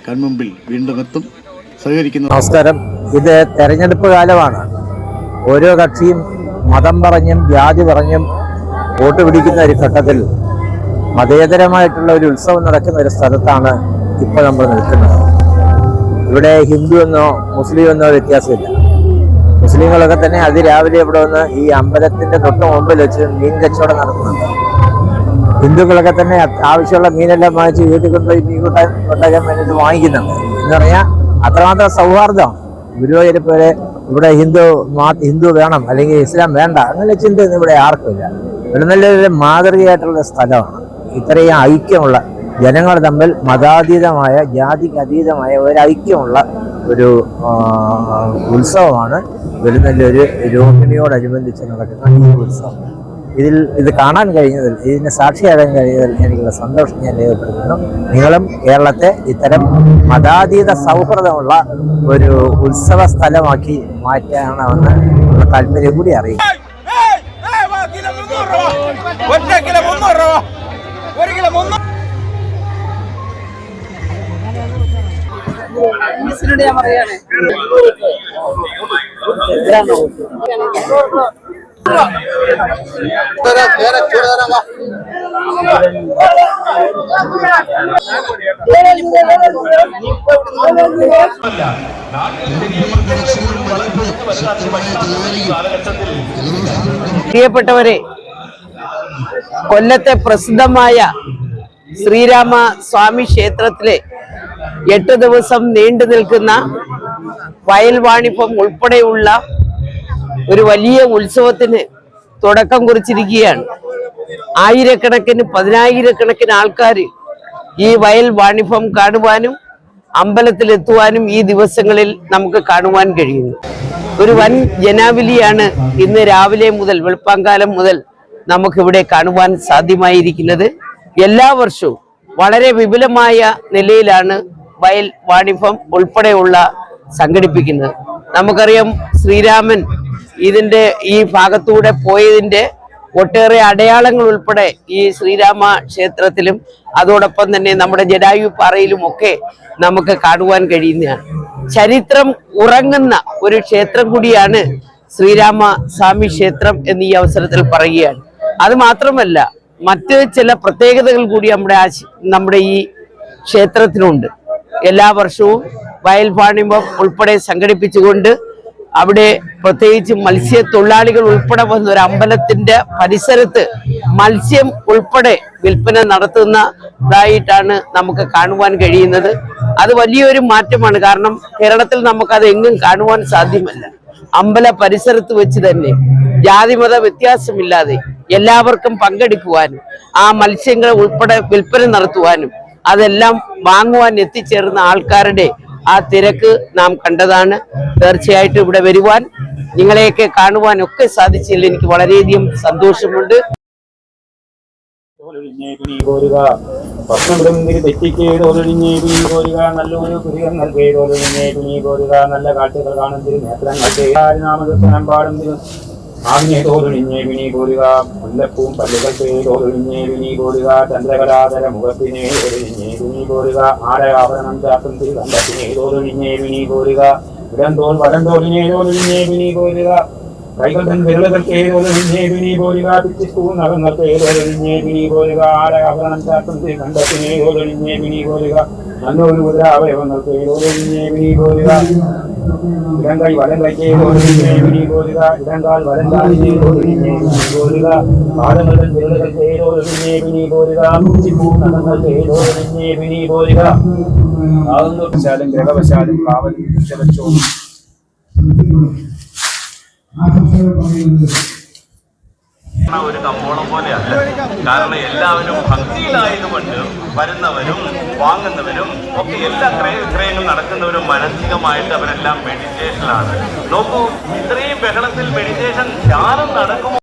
കൺമുമ്പിൽ വീണ്ടും എത്തും സഹകരിക്കുന്നു. നമസ്കാരം. ഇത് തെരഞ്ഞെടുപ്പ് കാലമാണ്. ഓരോ കക്ഷിയും മതം പറഞ്ഞും ജാതി പറഞ്ഞും വോട്ട് പിടിക്കുന്ന ഒരു ഘട്ടത്തിൽ മതേതരമായിട്ടുള്ള ഒരു ഉത്സവം നടക്കുന്ന ഒരു സ്ഥലത്താണ് ഇപ്പോൾ നമ്മൾ നിൽക്കുന്നത്. ഇവിടെ ഹിന്ദു എന്നോ മുസ്ലിം എന്നോ വ്യത്യാസമില്ല. മുസ്ലിങ്ങളൊക്കെ തന്നെ അതിരാവിലെ ഇവിടെ വന്ന് ഈ അമ്പലത്തിന്റെ തൊട്ട് മുമ്പിൽ വെച്ച് മീൻ കച്ചവടം നടത്തുന്നുണ്ട്. ഹിന്ദുക്കളൊക്കെ തന്നെ ആവശ്യമുള്ള മീനെല്ലാം വാങ്ങിച്ച് വീട്ടിൽ കൊണ്ടുപോയി മീൻ കൊണ്ടാക്കാൻ വേണ്ടിയിട്ട് വാങ്ങിക്കുന്നുണ്ട്. എന്ന് പറഞ്ഞാൽ അത്രമാത്രം സൗഹാർദ്ദമാണ്. ഗുരുവായൂരപ്പ് വരെ ഇവിടെ ഹിന്ദു വേണം അല്ലെങ്കിൽ ഇസ്ലാം വേണ്ട അങ്ങനെ ചിന്തയൊന്നും ഇവിടെ ആർക്കുമില്ല. ഇവിടെ നല്ലൊരു മാതൃകയായിട്ടുള്ള സ്ഥലമാണ്. ഇത്രയും ഐക്യമുള്ള ജനങ്ങൾ തമ്മിൽ മതാതീതമായ ജാതിക്ക് അതീതമായ ഒരു ഐക്യമുള്ള ഒരു ഉത്സവമാണ് വെളുന്നല്ലൂർ രോഹിണിയോടനുബന്ധിച്ച് നടക്കുന്ന ഈ ഉത്സവം. ഇത് കാണാൻ കഴിഞ്ഞതിൽ, ഇതിന് സാക്ഷിയാകാൻ കഴിഞ്ഞതിൽ എനിക്കുള്ള സന്തോഷം ഞാൻ രേഖപ്പെടുത്തുന്നു. നിങ്ങളും കേരളത്തെ ഇത്തരം മതാതീത സൗഹൃദമുള്ള ഒരു ഉത്സവ സ്ഥലമാക്കി മാറ്റണമെന്ന് ഉള്ള താല്പര്യം കൂടി അറിയിക്കും. പ്രിയപ്പെട്ടവരെ, കൊല്ലത്തെ പ്രസിദ്ധമായ ശ്രീരാമ സ്വാമി ക്ഷേത്രത്തിലെ 8 ദിവസം നീണ്ടു നിൽക്കുന്ന വയൽ വാണിഭം ഉൾപ്പെടെയുള്ള ഒരു വലിയ ഉത്സവത്തിന് തുടക്കം കുറിച്ചിരിക്കുകയാണ്. ആയിരക്കണക്കിന് പതിനായിരക്കണക്കിന് ആൾക്കാർ ഈ വയൽ വാണിഭം കാണുവാനും അമ്പലത്തിലെത്തുവാനും ഈ ദിവസങ്ങളിൽ നമുക്ക് കാണുവാൻ കഴിയുന്നു. ഒരു വൻ ജനാവലിയാണ് ഇന്ന് രാവിലെ മുതൽ വെളുപ്പാങ്കാലം മുതൽ നമുക്കിവിടെ കാണുവാൻ സാധ്യമായിരിക്കുന്നത്. എല്ലാ വർഷവും വളരെ വിപുലമായ നിലയിലാണ് വയൽ വാണിഭം ഉൾപ്പെടെയുള്ള സംഘടിപ്പിക്കുന്നത്. നമുക്കറിയാം, ശ്രീരാമൻ ഇതിന്റെ ഈ ഭാഗത്തൂടെ പോയതിന്റെ ഒട്ടേറെ അടയാളങ്ങൾ ഉൾപ്പെടെ ഈ ശ്രീരാമ ക്ഷേത്രത്തിലും അതോടൊപ്പം തന്നെ നമ്മുടെ ജടായു പാറയിലും ഒക്കെ നമുക്ക് കാണുവാൻ കഴിയുന്നതാണ്. ചരിത്രം ഉറങ്ങുന്ന ഒരു ക്ഷേത്രം കൂടിയാണ് ശ്രീരാമ സ്വാമി ക്ഷേത്രം എന്ന് ഈ അവസരത്തിൽ പറയുകയാണ്. അത് മാത്രമല്ല, മറ്റ് ചില പ്രത്യേകതകൾ കൂടി നമ്മുടെ ഈ ക്ഷേത്രത്തിനുണ്ട്. എല്ലാ വർഷവും വയൽ വാണിഭം ഉൾപ്പെടെ സംഘടിപ്പിച്ചുകൊണ്ട് അവിടെ പ്രത്യേകിച്ച് മത്സ്യത്തൊഴിലാളികൾ ഉൾപ്പെടെ വന്ന ഒരു അമ്പലത്തിന്റെ പരിസരത്ത് മത്സ്യം ഉൾപ്പെടെ വിൽപ്പന നടത്തുന്നതായിട്ടാണ് നമുക്ക് കാണുവാൻ കഴിയുന്നത്. അത് വലിയൊരു മാറ്റമാണ്. കാരണം കേരളത്തിൽ നമുക്കത് എങ്ങും കാണുവാൻ സാധ്യമല്ല. അമ്പല പരിസരത്ത് വെച്ച് തന്നെ ജാതിമത വ്യത്യാസമില്ലാതെ എല്ലാവർക്കും പങ്കെടുക്കുവാനും ആ മത്സ്യങ്ങൾ ഉൾപ്പെടെ വിൽപ്പന നടത്തുവാനും അതെല്ലാം വാങ്ങുവാൻ എത്തിച്ചേർന്ന ആൾക്കാരുടെ ആ തിരക്ക് നാം കണ്ടതാണ്. തീർച്ചയായിട്ടും ഇവിടെ വരുവാൻ, നിങ്ങളെയൊക്കെ കാണുവാൻ ഒക്കെ സാധിച്ചതിൽ എനിക്ക് വളരെയധികം സന്തോഷമുണ്ട്. നല്ല കാഴ്ചകൾ കാണുന്നതിന് ആഗ്നേ തോലുണിഞ്ഞേ വിനി പോരുക, മുല്ലപ്പൂം പല്ലുകൾ തോലുണിഞ്ഞേ വിനി പോരുക, ചന്ദ്രകലാധര മുഖത്തിനെ തോലുണിഞ്ഞേ വിനി പോരുക, ആടയാഭരണം ചാത്തും തിരുവന്തത്തിനെ തോലുണിഞ്ഞേ വിനി പോരുക, ഇടന്തോൽ വലന്തോലിനെ തോലുണിഞ്ഞേ വിനി പോരുക, കൈകൾ തൻ വിരലുകൾക്ക് തോലുണിഞ്ഞേ വിനി പോരുക, പിച്ചിപ്പൂ നഖങ്ങൾക്ക് തോലുണിഞ്ഞേ വിനി പോരുക, ആടയാഭരണം ചാത്തും തിരുവന്തത്തിനെ തോലുണിഞ്ഞേ വിനി പോരുക, നല്ലൊരു മുദ്രാവയവങ്ങൾക്ക് തോലുണിഞ്ഞേ വിനി പോരുക, ഇടങ്കൈ വലങ്കൈക്ക് തോലുണിഞ്ഞേ വിനി പോരുക, ഇടങ്കാൽ വലങ്കാലിനെ തോലുണിഞ്ഞേ വിനി പോരുക, പാദങ്ങളുടെ വിരലുകൾക്ക് തോലുണിഞ്ഞേ വിനി പോരുക, പിച്ചിപ്പൂ നഖങ്ങൾക്ക് തോലുണിഞ്ഞേ വിനി പോരുക, ആകുന്നവശാലും ഗ്രഹവശാലും കാവൽ വെച്ചോളും. ഒരു കമ്പോളം പോലെയല്ല. കാരണം എല്ലാവരും ഭക്തിയിലായതുകൊണ്ട് വരുന്നവരും വാങ്ങുന്നവരും ഒക്കെ എല്ലാ ക്രയവിക്രയങ്ങൾ നടക്കുന്നവരും മാനസികമായിട്ട് അവരെല്ലാം മെഡിറ്റേഷനിലാണ്. നോക്കൂ, ഇത്രയും ബഹളത്തിൽ മെഡിറ്റേഷൻ ധ്യാനം നടക്കുമോ?